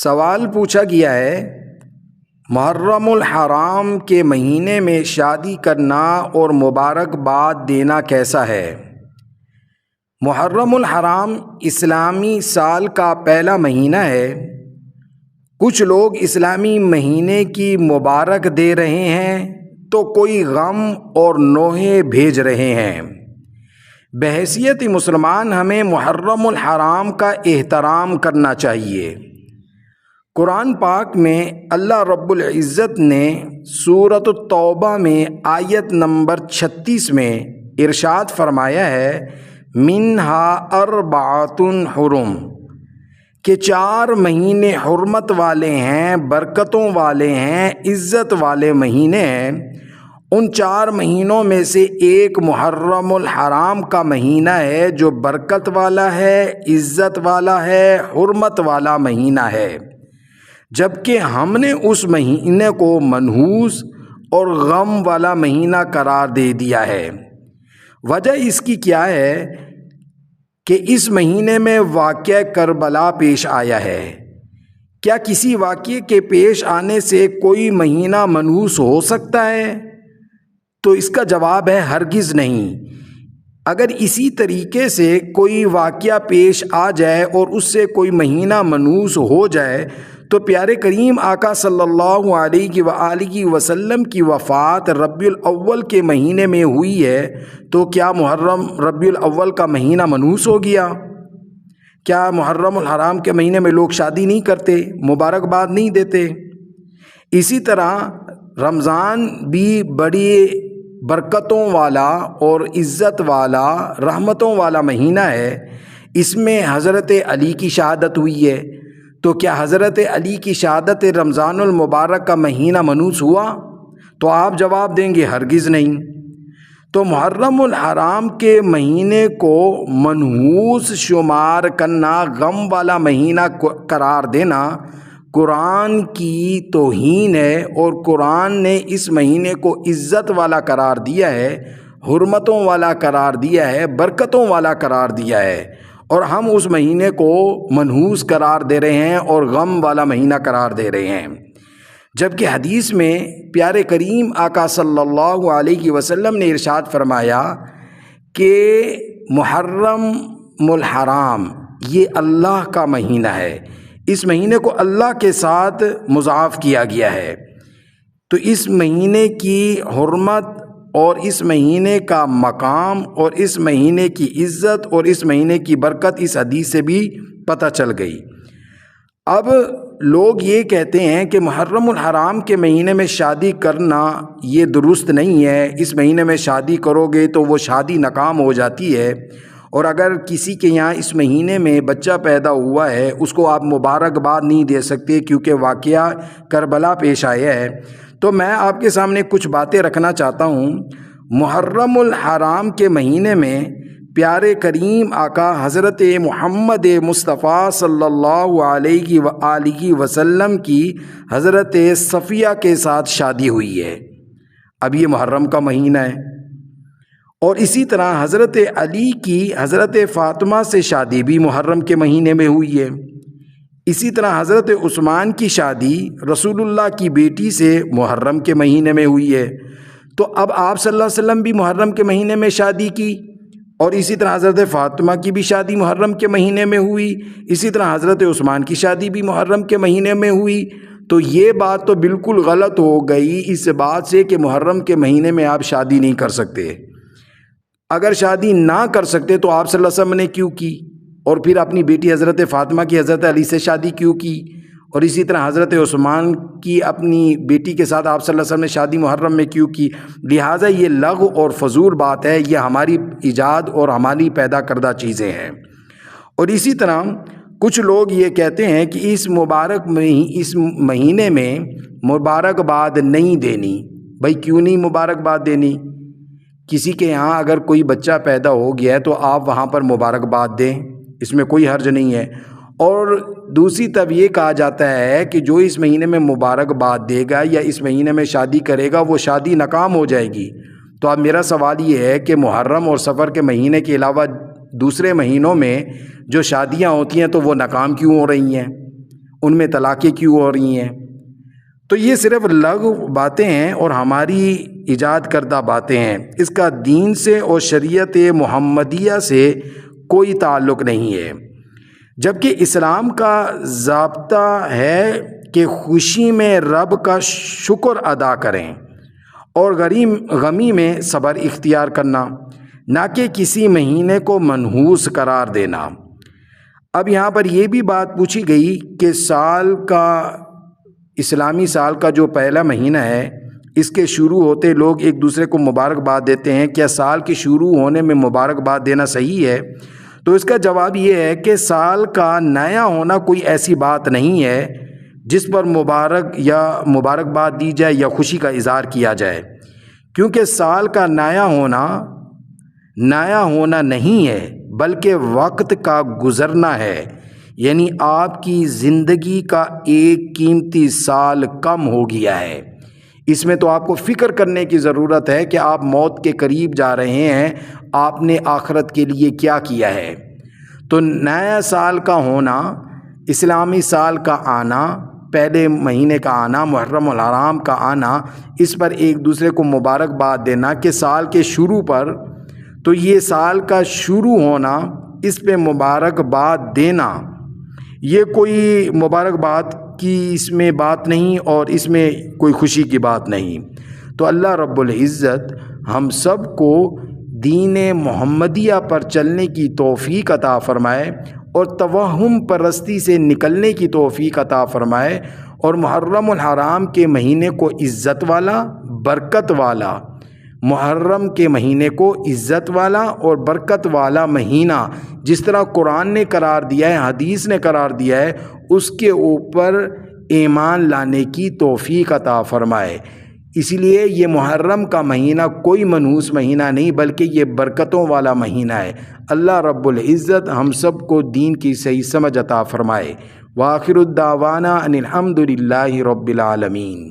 سوال پوچھا گیا ہے، محرم الحرام کے مہینے میں شادی کرنا اور مبارکباد دینا کیسا ہے؟ محرم الحرام اسلامی سال کا پہلا مہینہ ہے۔ کچھ لوگ اسلامی مہینے کی مبارک دے رہے ہیں تو کوئی غم اور نوحے بھیج رہے ہیں۔ بحیثیت مسلمان ہمیں محرم الحرام کا احترام کرنا چاہیے۔ قرآن پاک میں اللہ رب العزت نے سورۃ التوبہ میں آیت نمبر 36 میں ارشاد فرمایا ہے، منہا اربعۃ حرم، کہ 4 مہینے حرمت والے ہیں، برکتوں والے ہیں، عزت والے مہینے ہیں۔ ان 4 مہینوں میں سے ایک محرم الحرام کا مہینہ ہے جو برکت والا ہے، عزت والا ہے، حرمت والا مہینہ ہے، جبکہ ہم نے اس مہینے کو منحوس اور غم والا مہینہ قرار دے دیا ہے۔ وجہ اس کی کیا ہے کہ اس مہینے میں واقعہ کربلا پیش آیا ہے۔ کیا کسی واقعے کے پیش آنے سے کوئی مہینہ منحوس ہو سکتا ہے؟ تو اس کا جواب ہے ہرگز نہیں۔ اگر اسی طریقے سے کوئی واقعہ پیش آ جائے اور اس سے کوئی مہینہ منحوس ہو جائے تو پیارے کریم آقا صلی اللہ علیہ وآلہ وسلم کی وفات ربیع الاول کے مہینے میں ہوئی ہے، تو کیا محرم ربیع الاول کا مہینہ منحوس ہو گیا؟ کیا محرم الحرام کے مہینے میں لوگ شادی نہیں کرتے، مبارکباد نہیں دیتے؟ اسی طرح رمضان بھی بڑی برکتوں والا اور عزت والا، رحمتوں والا مہینہ ہے۔ اس میں حضرت علی کی شہادت ہوئی ہے، تو کیا حضرت علی کی شہادت رمضان المبارک کا مہینہ منحوس ہوا؟ تو آپ جواب دیں گے ہرگز نہیں۔ تو محرم الحرام کے مہینے کو منحوس شمار کرنا، غم والا مہینہ قرار دینا قرآن کی توہین ہے، اور قرآن نے اس مہینے کو عزت والا قرار دیا ہے، حرمتوں والا قرار دیا ہے، برکتوں والا قرار دیا ہے، اور ہم اس مہینے کو منحوس قرار دے رہے ہیں اور غم والا مہینہ قرار دے رہے ہیں۔ جبکہ حدیث میں پیارے کریم آقا صلی اللہ علیہ وسلم نے ارشاد فرمایا کہ محرم الحرام یہ اللہ کا مہینہ ہے، اس مہینے کو اللہ کے ساتھ مضاف کیا گیا ہے۔ تو اس مہینے کی حرمت اور اس مہینے کا مقام اور اس مہینے کی عزت اور اس مہینے کی برکت اس حدیث سے بھی پتہ چل گئی۔ اب لوگ یہ کہتے ہیں کہ محرم الحرام کے مہینے میں شادی کرنا یہ درست نہیں ہے، اس مہینے میں شادی کرو گے تو وہ شادی ناکام ہو جاتی ہے، اور اگر کسی کے یہاں اس مہینے میں بچہ پیدا ہوا ہے اس کو آپ مبارکباد نہیں دے سکتے کیونکہ واقعہ کربلا پیش آیا ہے۔ تو میں آپ کے سامنے کچھ باتیں رکھنا چاہتا ہوں۔ محرم الحرام کے مہینے میں پیارے کریم آقا حضرت محمد مصطفیٰ صلی اللہ علیہ وآلہ وسلم کی حضرت صفیہ کے ساتھ شادی ہوئی ہے۔ اب یہ محرم کا مہینہ ہے، اور اسی طرح حضرت علی کی حضرت فاطمہ سے شادی بھی محرم کے مہینے میں ہوئی ہے۔ اسی طرح حضرت عثمان کی شادی رسول اللہ کی بیٹی سے محرم کے مہینے میں ہوئی ہے۔ تو اب آپ صلی اللہ علیہ وسلم بھی محرم کے مہینے میں شادی کی، اور اسی طرح حضرت فاطمہ کی بھی شادی محرم کے مہینے میں ہوئی، اسی طرح حضرت عثمان کی شادی بھی محرم کے مہینے میں ہوئی۔ تو یہ بات تو بالکل غلط ہو گئی اس بات سے کہ محرم کے مہینے میں آپ شادی نہیں کر سکتے۔ اگر شادی نہ کر سکتے تو آپ صلی اللہ علیہ وسلم نے کیوں کی، اور پھر اپنی بیٹی حضرت فاطمہ کی حضرت علی سے شادی کیوں کی، اور اسی طرح حضرت عثمان کی اپنی بیٹی کے ساتھ آپ صلی اللہ علیہ وسلم نے شادی محرم میں کیوں کی؟ لہٰذا یہ لغو اور فضول بات ہے، یہ ہماری ایجاد اور ہماری پیدا کردہ چیزیں ہیں۔ اور اسی طرح کچھ لوگ یہ کہتے ہیں کہ اس مہینے میں مبارکباد نہیں دینی۔ بھائی کیوں نہیں مبارکباد دینی؟ کسی کے یہاں اگر کوئی بچہ پیدا ہو گیا ہے تو آپ وہاں پر مبارکباد دیں، اس میں کوئی حرج نہیں ہے۔ اور دوسری طرف یہ کہا جاتا ہے کہ جو اس مہینے میں مبارکباد دے گا یا اس مہینے میں شادی کرے گا وہ شادی ناکام ہو جائے گی۔ تو اب میرا سوال یہ ہے کہ محرم اور صفر کے مہینے کے علاوہ دوسرے مہینوں میں جو شادیاں ہوتی ہیں تو وہ ناکام کیوں ہو رہی ہیں؟ ان میں طلاقیں کیوں ہو رہی ہیں؟ تو یہ صرف لغو باتیں ہیں اور ہماری ایجاد کردہ باتیں ہیں، اس کا دین سے اور شریعت محمدیہ سے کوئی تعلق نہیں ہے۔ جبکہ اسلام کا ضابطہ ہے کہ خوشی میں رب کا شکر ادا کریں اور غمی میں صبر اختیار کرنا، نہ کہ کسی مہینے کو منحوس قرار دینا۔ اب یہاں پر یہ بھی بات پوچھی گئی کہ اسلامی سال کا جو پہلا مہینہ ہے، اس کے شروع ہوتے لوگ ایک دوسرے کو مبارکباد دیتے ہیں، کیا سال کے شروع ہونے میں مبارکباد دینا صحیح ہے؟ تو اس کا جواب یہ ہے کہ سال کا نیا ہونا کوئی ایسی بات نہیں ہے جس پر مبارکباد دی جائے یا خوشی کا اظہار کیا جائے، کیونکہ سال کا نیا ہونا نہیں ہے بلکہ وقت کا گزرنا ہے، یعنی آپ کی زندگی کا ایک قیمتی سال کم ہو گیا ہے۔ اس میں تو آپ کو فکر کرنے کی ضرورت ہے کہ آپ موت کے قریب جا رہے ہیں، آپ نے آخرت کے لیے کیا کیا ہے۔ تو نیا سال کا ہونا، اسلامی سال کا آنا، پہلے مہینے کا آنا، محرم الحرام کا آنا، اس پر ایک دوسرے کو مبارکباد دینا کہ سال کے شروع پر، تو یہ سال کا شروع ہونا، اس پہ مبارکباد دینا، یہ کوئی مبارکباد کی اس میں بات نہیں اور اس میں کوئی خوشی کی بات نہیں۔ تو اللہ رب العزت ہم سب کو دین محمدیہ پر چلنے کی توفیق عطا فرمائے اور توہم پرستی سے نکلنے کی توفیق عطا فرمائے، اور محرم الحرام کے مہینے کو عزت والا، برکت والا، محرم کے مہینے کو عزت والا اور برکت والا مہینہ جس طرح قرآن نے قرار دیا ہے، حدیث نے قرار دیا ہے، اس کے اوپر ایمان لانے کی توفیق عطا فرمائے۔ اسی لیے یہ محرم کا مہینہ کوئی منحوس مہینہ نہیں بلکہ یہ برکتوں والا مہینہ ہے۔ اللہ رب العزت ہم سب کو دین کی صحیح سمجھ عطا فرمائے۔ وآخر الدعوانا ان الحمد للہ رب العالمین۔